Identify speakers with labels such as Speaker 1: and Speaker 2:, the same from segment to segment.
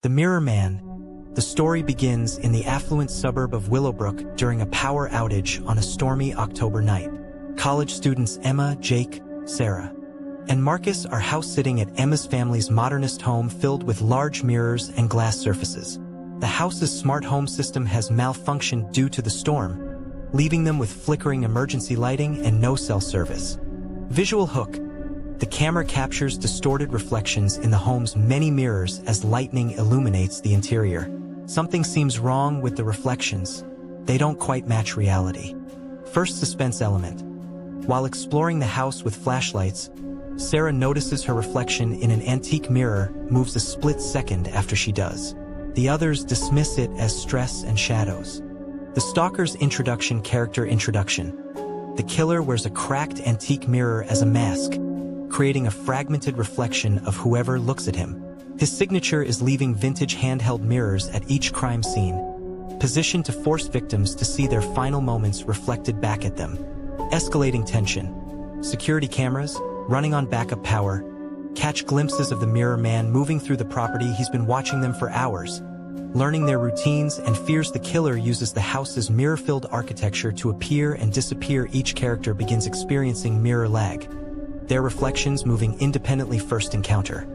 Speaker 1: The Mirror Man. The story begins in the affluent suburb of Willowbrook during a power outage on a stormy October night. College students Emma, Jake, Sarah, and Marcus are house-sitting at Emma's family's modernist home filled with large mirrors and glass surfaces. The house's smart home system has malfunctioned due to the storm, leaving them with flickering emergency lighting and no cell service. Visual hook. The camera captures distorted reflections in the home's many mirrors as lightning illuminates the interior. Something seems wrong with the reflections. They don't quite match reality. First suspense element. While exploring the house with flashlights, Sarah notices her reflection in an antique mirror moves a split second after she does. The others dismiss it as stress and shadows. The stalker's introduction. Character introduction. The killer wears a cracked antique mirror as a mask, creating a fragmented reflection of whoever looks at him. His signature is leaving vintage handheld mirrors at each crime scene, positioned to force victims to see their final moments reflected back at them. Escalating tension. Security cameras, running on backup power, catch glimpses of the Mirror Man moving through the property. He's been watching them for hours, learning their routines, and fears the killer uses the house's mirror-filled architecture to appear and disappear. Each character begins experiencing mirror lag, their reflections moving independently. First encounter.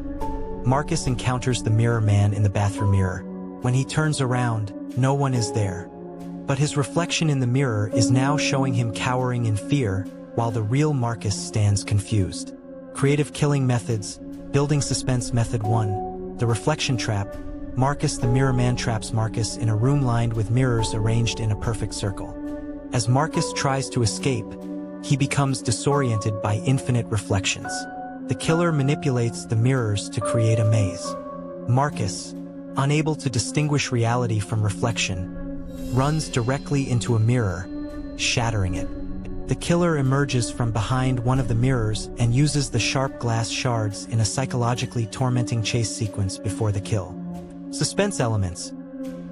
Speaker 1: Marcus encounters the Mirror Man in the bathroom mirror. When he turns around, no one is there. But his reflection in the mirror is now showing him cowering in fear, while the real Marcus stands confused. Creative killing methods. Building suspense. Method 1. The reflection trap. Marcus. The Mirror Man traps Marcus in a room lined with mirrors arranged in a perfect circle. As Marcus tries to escape, he becomes disoriented by infinite reflections. The killer manipulates the mirrors to create a maze. Marcus, unable to distinguish reality from reflection, runs directly into a mirror, shattering it. The killer emerges from behind one of the mirrors and uses the sharp glass shards in a psychologically tormenting chase sequence before the kill. Suspense elements.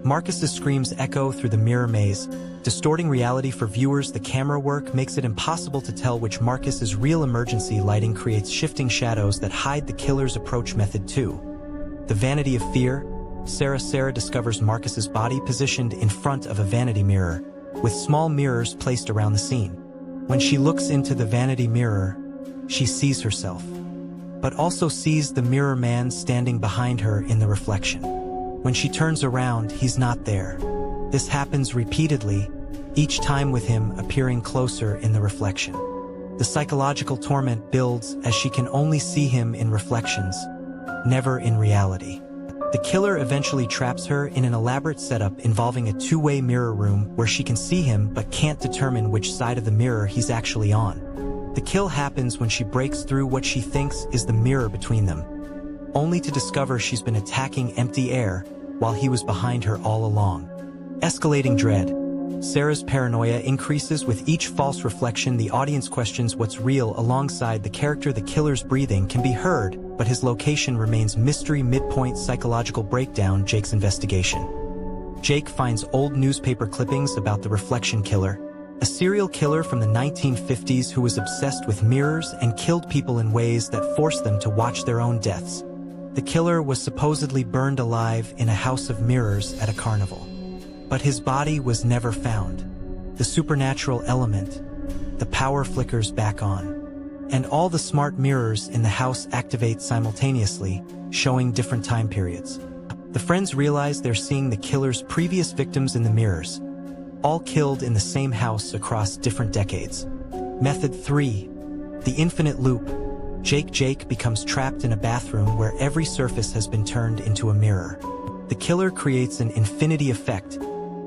Speaker 1: Marcus's screams echo through the mirror maze, distorting reality for viewers. The camera work makes it impossible to tell which Marcus is real. Emergency lighting creates shifting shadows that hide the killer's approach. Method 2. The vanity of fear. Sarah discovers Marcus's body positioned in front of a vanity mirror, with small mirrors placed around the scene. When she looks into the vanity mirror, she sees herself, but also sees the Mirror Man standing behind her in the reflection. When she turns around, he's not there. This happens repeatedly, each time with him appearing closer in the reflection. The psychological torment builds as she can only see him in reflections, never in reality. The killer eventually traps her in an elaborate setup involving a two-way mirror room where she can see him but can't determine which side of the mirror he's actually on. The kill happens when she breaks through what she thinks is the mirror between them, only to discover she's been attacking empty air while he was behind her all along. Escalating dread. Sarah's paranoia increases with each false reflection. The audience questions what's real alongside the character. The killer's breathing can be heard, but his location remains mystery. Midpoint. Psychological breakdown. Jake's investigation. Jake finds old newspaper clippings about the reflection killer, a serial killer from the 1950s who was obsessed with mirrors and killed people in ways that forced them to watch their own deaths. The killer was supposedly burned alive in a house of mirrors at a carnival, but his body was never found. The supernatural element. The power flickers back on, and all the smart mirrors in the house activate simultaneously, showing different time periods. The friends realize they're seeing the killer's previous victims in the mirrors, all killed in the same house across different decades. Method 3. The infinite loop. Jake becomes trapped in a bathroom where every surface has been turned into a mirror. The killer creates an infinity effect,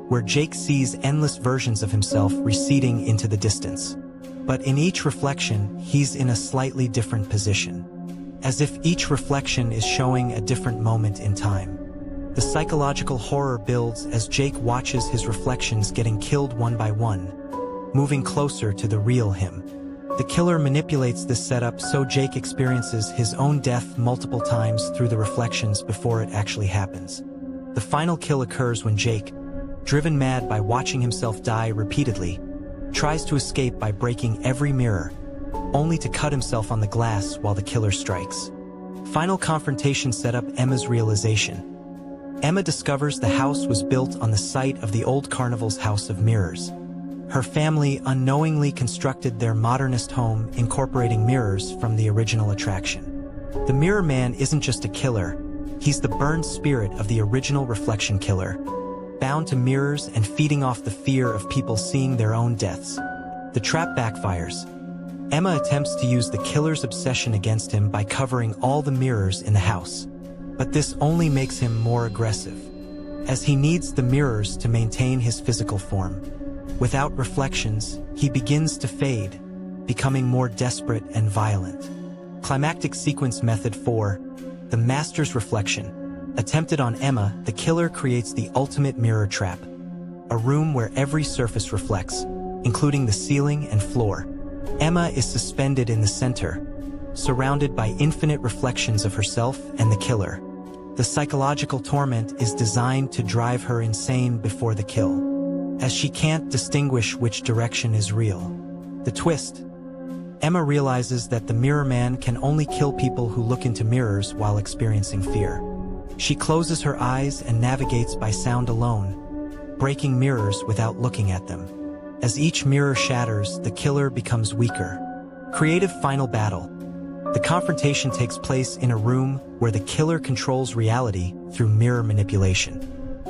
Speaker 1: where Jake sees endless versions of himself receding into the distance. But in each reflection, he's in a slightly different position, as if each reflection is showing a different moment in time. The psychological horror builds as Jake watches his reflections getting killed one by one, moving closer to the real him. The killer manipulates this setup so Jake experiences his own death multiple times through the reflections before it actually happens. The final kill occurs when Jake, driven mad by watching himself die repeatedly, tries to escape by breaking every mirror, only to cut himself on the glass while the killer strikes. Final confrontation setup. Emma's realization. Emma discovers the house was built on the site of the old carnival's House of Mirrors. Her family unknowingly constructed their modernist home incorporating mirrors from the original attraction. The Mirror Man isn't just a killer, he's the burned spirit of the original reflection killer, bound to mirrors and feeding off the fear of people seeing their own deaths. The trap backfires. Emma attempts to use the killer's obsession against him by covering all the mirrors in the house. But this only makes him more aggressive, as he needs the mirrors to maintain his physical form. Without reflections, he begins to fade, becoming more desperate and violent. Climactic sequence method 4, the Master's reflection. Attempted on Emma, the killer creates the ultimate mirror trap, a room where every surface reflects, including the ceiling and floor. Emma is suspended in the center, surrounded by infinite reflections of herself and the killer. The psychological torment is designed to drive her insane before the kill, as she can't distinguish which direction is real. The twist. Emma realizes that the Mirror Man can only kill people who look into mirrors while experiencing fear. She closes her eyes and navigates by sound alone, breaking mirrors without looking at them. As each mirror shatters, the killer becomes weaker. Creative final battle. The confrontation takes place in a room where the killer controls reality through mirror manipulation.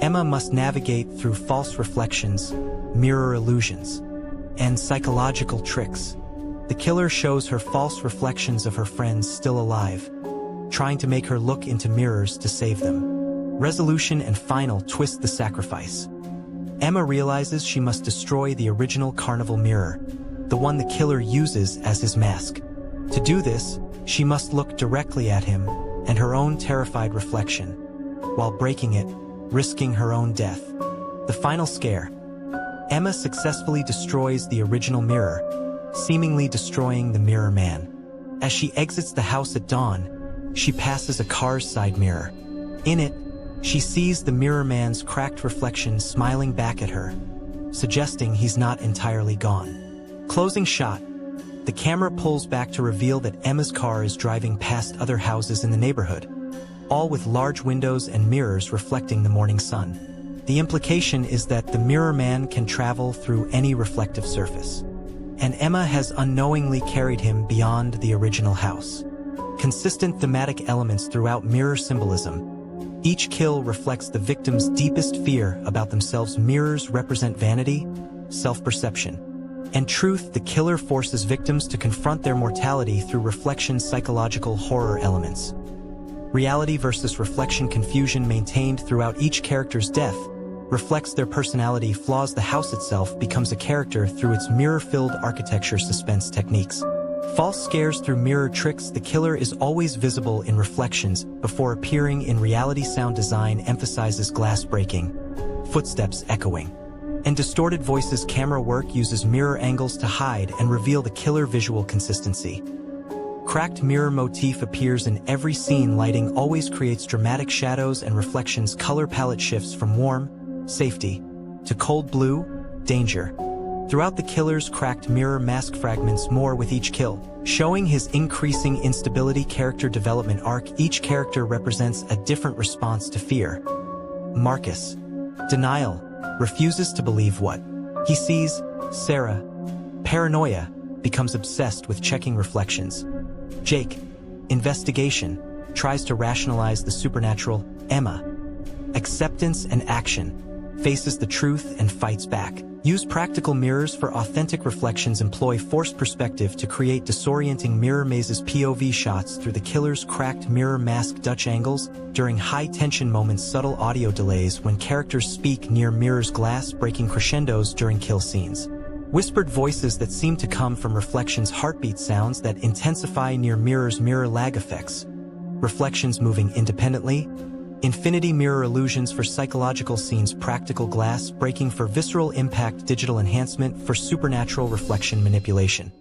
Speaker 1: Emma must navigate through false reflections, mirror illusions, and psychological tricks. The killer shows her false reflections of her friends still alive, trying to make her look into mirrors to save them. Resolution and final twist. The sacrifice. Emma realizes she must destroy the original carnival mirror, the one the killer uses as his mask. To do this, she must look directly at him and her own terrified reflection, while breaking it, risking her own death. The final scare. Emma successfully destroys the original mirror, seemingly destroying the Mirror Man. As she exits the house at dawn, she passes a car's side mirror. In it, she sees the Mirror Man's cracked reflection smiling back at her, suggesting he's not entirely gone. Closing shot. The camera pulls back to reveal that Emma's car is driving past other houses in the neighborhood, all with large windows and mirrors reflecting the morning sun. The implication is that the Mirror Man can travel through any reflective surface, and Emma has unknowingly carried him beyond the original house. Consistent thematic elements throughout mirror symbolism. Each kill reflects the victim's deepest fear about themselves. Mirrors represent vanity, self-perception, and truth. The killer forces victims to confront their mortality through reflection. Psychological horror elements. Reality versus reflection confusion maintained throughout each character's death reflects their personality flaws. The house itself becomes a character through its mirror-filled architecture. Suspense techniques. False scares through mirror tricks. The killer is always visible in reflections before appearing in reality. Sound design emphasizes glass breaking, footsteps echoing, and distorted voices. Camera work uses mirror angles to hide and reveal the killer. Visual consistency. Cracked mirror motif appears in every scene. Lighting always creates dramatic shadows and reflections. Color palette shifts from warm, safety, to cold blue, danger. Throughout the killer's cracked mirror mask fragments more with each kill, showing his increasing instability. Character development arc. Each character represents a different response to fear. Marcus. Denial. Refuses to believe what he sees. Sarah. Paranoia. Becomes obsessed with checking reflections. Jake. Investigation. Tries to rationalize the supernatural. Emma. Acceptance and action. Faces the truth and fights back. Use practical mirrors for authentic reflections. Employ forced perspective to create disorienting mirror mazes. POV shots through the killer's cracked mirror mask. Dutch angles during high-tension moments. Subtle audio delays when characters speak near mirrors. Glass breaking crescendos during kill scenes. Whispered voices that seem to come from reflections. Heartbeat sounds that intensify near mirrors. Mirror lag effects. Reflections moving independently. Infinity mirror illusions for psychological scenes. Practical glass breaking for visceral impact. Digital enhancement for supernatural reflection manipulation.